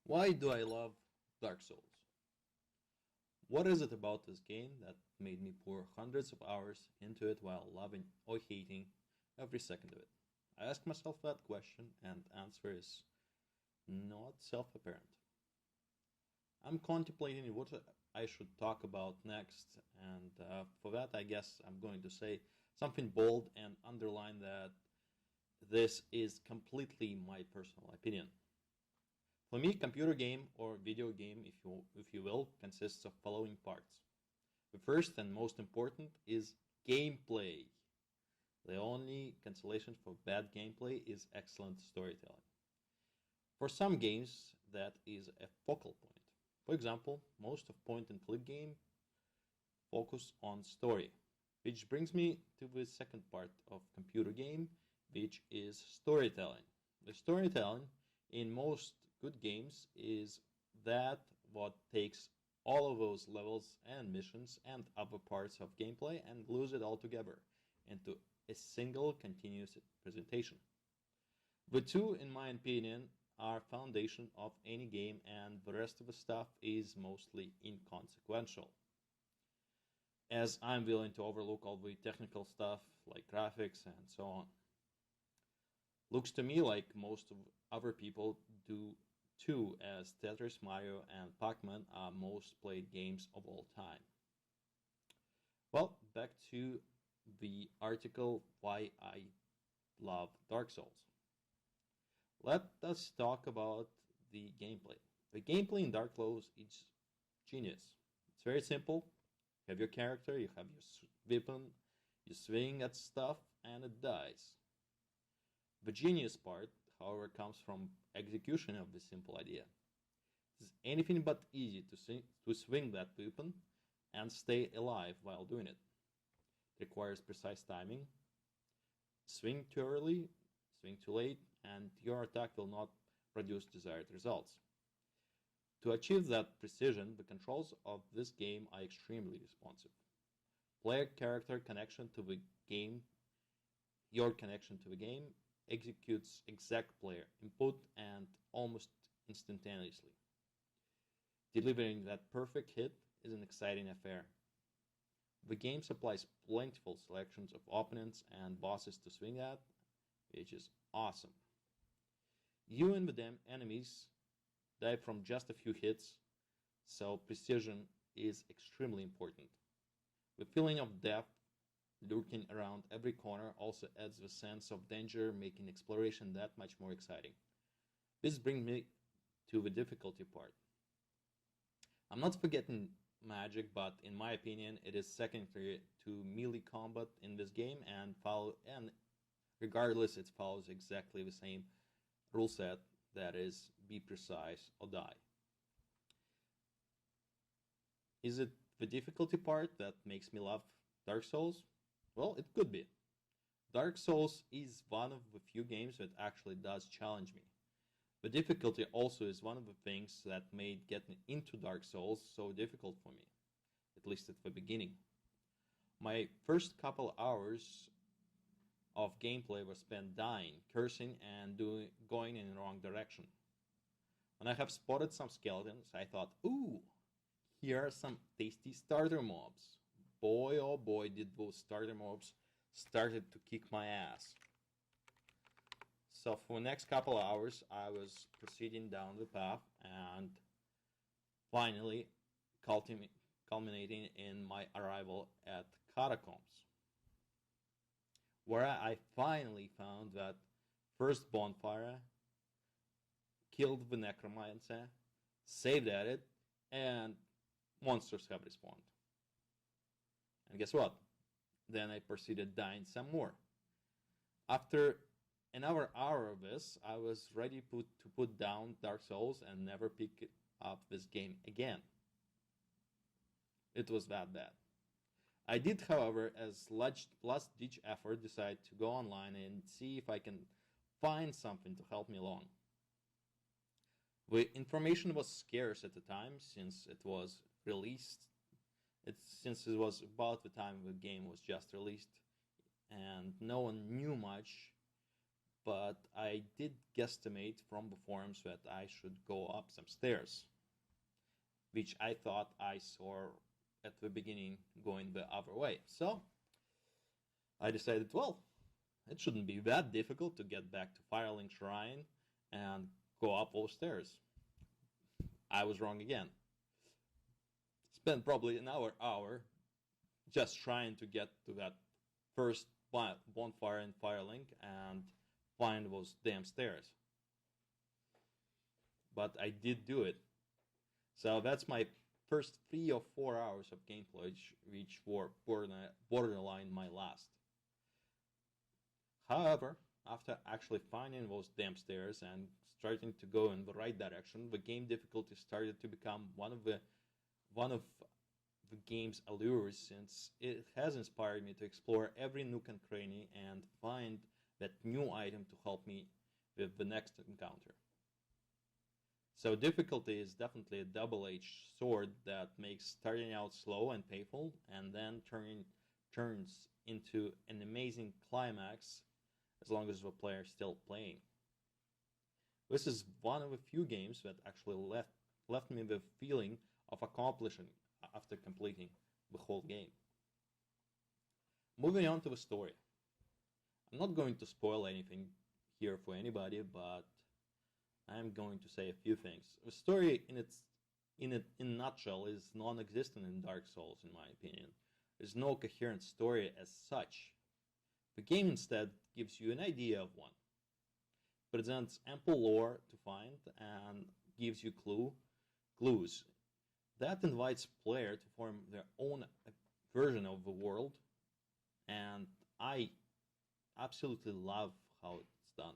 Why do I love Dark Souls? What is it about this game that made me pour hundreds of hours into it while loving or hating every second of it? I ask myself that question, and the answer is not self apparent. I'm contemplating what I should talk about next, and for that, I guess I'm going to say something bold and underline that this is completely my personal opinion. For me, computer game or video game, if you will, consists of following parts. The first and most important is gameplay. The only consolation for bad gameplay is excellent storytelling. For some games, that is a focal point. For example, most of point-and-click game focus on story, which brings me to the second part of computer game, which is storytelling. The storytelling in most good games is that what takes all of those levels and missions and other parts of gameplay and glues it all together into a single continuous presentation. The two, in my opinion, are foundation of any game, and the rest of the stuff is mostly inconsequential, as I'm willing to overlook all the technical stuff like graphics and so on. Looks to me like most of other people do too, as Tetris, Mario, and Pac-Man are most played games of all time. Well, back to the article why I love Dark Souls. Let us talk about the gameplay. The gameplay in Dark Souls is genius. It's very simple. You have your character, you have your weapon, you swing at stuff, and it dies. The genius part, however, comes from execution of this simple idea. It's anything but easy to swing that weapon and stay alive while doing it. It requires precise timing. Swing too early, swing too late, and your attack will not produce desired results. To achieve that precision, the controls of this game are extremely responsive. Player-character connection to the game, your connection to the game, executes exact player input and almost instantaneously. Delivering that perfect hit is an exciting affair. The game supplies plentiful selections of opponents and bosses to swing at, which is awesome. You and the enemies die from just a few hits, so precision is extremely important. The feeling of death lurking around every corner also adds the sense of danger, making exploration that much more exciting. This brings me to the difficulty part. I'm not forgetting magic, but in my opinion, it is secondary to melee combat in this game, and regardless, it follows exactly the same rule set, that is, be precise or die. Is it the difficulty part that makes me love Dark Souls? Well, it could be. Dark Souls is one of the few games that actually does challenge me. The difficulty also is one of the things that made getting into Dark Souls so difficult for me, at least at the beginning. My first couple hours of gameplay was spent dying, cursing, and going in the wrong direction. When I have spotted some skeletons, I thought, ooh, here are some tasty starter mobs. Boy, oh boy, did those starter mobs started to kick my ass. So for the next couple of hours, I was proceeding down the path and finally culminating in my arrival at Catacombs, where I finally found that first bonfire, killed the necromancer, saved at it, and monsters have respawned. And guess what? Then I proceeded dying some more. After another hour of this, I was ready to put down Dark Souls and never pick up this game again. It was that bad. I did, however, as last-ditch effort, decide to go online and see if I can find something to help me along. The information was scarce at the time since it was released. Since it was about the time the game was just released, and no one knew much. but I did guesstimate from the forums that I should go up some stairs, which I thought I saw at the beginning going the other way. So I decided, well, it shouldn't be that difficult to get back to Firelink Shrine and go up those stairs. I was wrong again. Spent probably an hour just trying to get to that first bonfire in Firelink and find those damn stairs. But I did do it. So that's my first 3 or 4 hours of gameplay, which were borderline my last. However, after actually finding those damn stairs and starting to go in the right direction, the game difficulty started to become one of the game's allures, since it has inspired me to explore every nook and cranny and find that new item to help me with the next encounter. So difficulty is definitely a double-edged sword that makes starting out slow and painful and then turns into an amazing climax as long as the player is still playing. This is one of the few games that actually left me the feeling of accomplishing after completing the whole game. Moving on to the story. I'm not going to spoil anything here for anybody, but I'm going to say a few things. The story in a nutshell is non-existent in Dark Souls, in my opinion. There's no coherent story as such. The game instead gives you an idea of one, presents ample lore to find, and gives you clues. That invites player to form their own version of the world, and I absolutely love how it's done.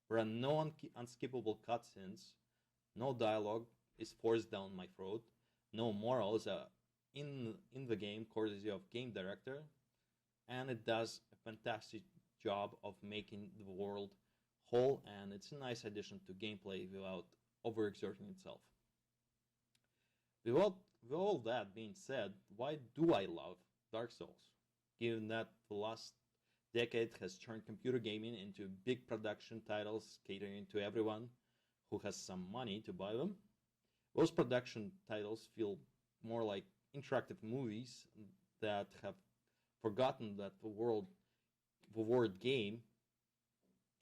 There are no unskippable cutscenes, no dialogue is forced down my throat, no morals are in the game courtesy of game director, and it does a fantastic job of making the world whole, and it's a nice addition to gameplay without overexerting itself. With all that being said, why do I love Dark Souls? Given that the last decade has turned computer gaming into big production titles catering to everyone who has some money to buy them, those production titles feel more like interactive movies that have forgotten that the word game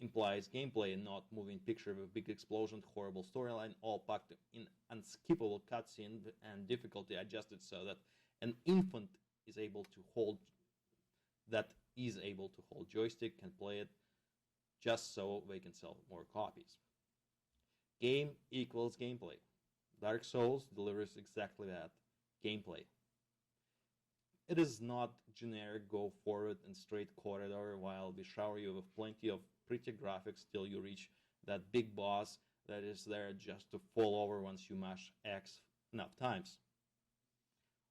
implies gameplay and not moving picture with a big explosion, horrible storyline, all packed in unskippable cutscene and difficulty adjusted so that an infant is able to hold joystick and play it just so they can sell more copies. Game equals gameplay. Dark Souls delivers exactly that, gameplay. It is not generic go forward and straight corridor while we shower you with plenty of pretty graphics till you reach that big boss that is there just to fall over once you mash X enough times.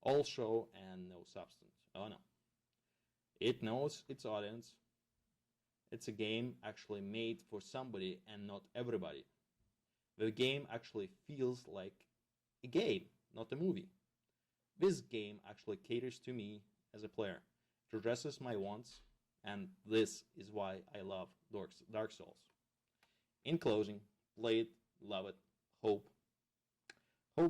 All show and no substance. Oh no. It knows its audience. It's a game actually made for somebody and not everybody. The game actually feels like a game, not a movie. This game actually caters to me as a player. It addresses my wants, and this is why I love Dark Souls. In closing, play it, love it, hope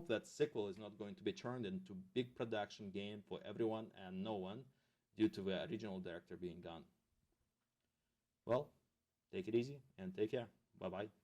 that sequel is not going to be turned into big production game for everyone and no one due to the original director being gone. Well, take it easy and take care. Bye bye.